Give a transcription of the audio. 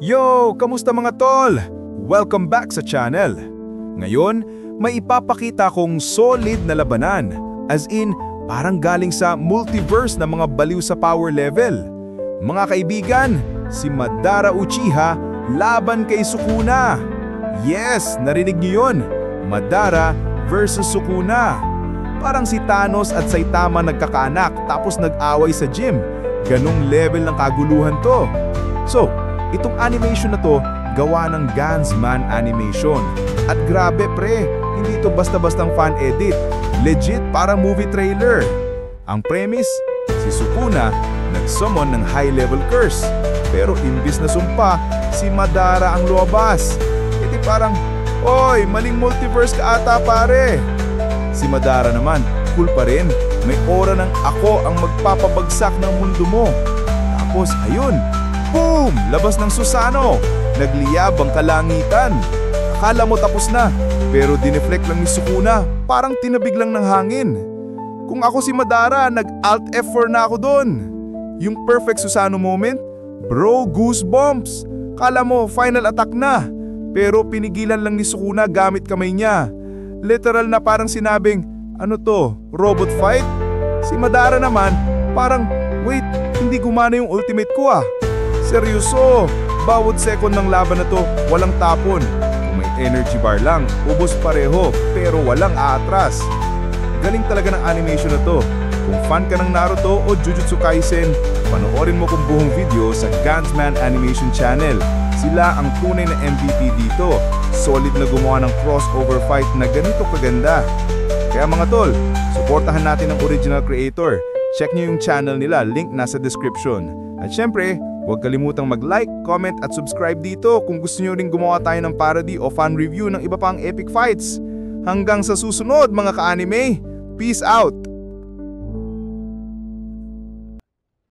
Yo! Kamusta mga tol? Welcome back sa channel. Ngayon, may ipapakita kong solid na labanan. As in, parang galing sa multiverse na mga baliw sa power level. Mga kaibigan, si Madara Uchiha laban kay Sukuna. Yes, narinig niyo yun. Madara versus Sukuna. Parang si Thanos at Saitama nagkakaanak tapos nag-away sa gym. Ganong level ng kaguluhan to. So, itong animation na to, gawa ng Gansman Animation. At grabe pre, hindi to basta-bastang fan edit. Legit parang movie trailer. Ang premise, si Sukuna nag-summon ng high-level curse. Pero imbis na sumpa, si Madara ang lumabas. Iti parang, oy, maling multiverse ka ata pare. Si Madara naman, cool pa rin. May aura ng ako ang magpapabagsak ng mundo mo. Tapos ayun, boom! Labas ng Susano. Nagliyab ang kalangitan. Akala mo tapos na, pero dineflect lang ni Sukuna, parang tinabig lang ng hangin. Kung ako si Madara, nag-Alt F4 na ako doon. Yung perfect Susano moment, bro, goosebumps. Kala mo, final attack na. Pero pinigilan lang ni Sukuna gamit kamay niya. Literal na parang sinabing, ano to, robot fight? Si Madara naman, parang, wait, hindi gumana yung ultimate ko ah. Seryoso, bawat second ng laban na to, walang tapon. Kung may energy bar lang, ubos pareho, pero walang aatras. Galing talaga ng animation na to. Kung fan ka ng Naruto o Jujutsu Kaisen, panoorin mo kung buong video sa Gansman Animation Channel. Sila ang tunay na MVP dito. Solid na gumawa ng crossover fight na ganito kaganda. Kaya mga tol, suportahan natin ang original creator. Check nyo yung channel nila, link nasa description. At syempre, huwag kalimutang mag-like, comment at subscribe dito kung gusto nyo rin gumawa tayo ng parody o fan review ng iba pang epic fights. Hanggang sa susunod mga ka-anime, peace out!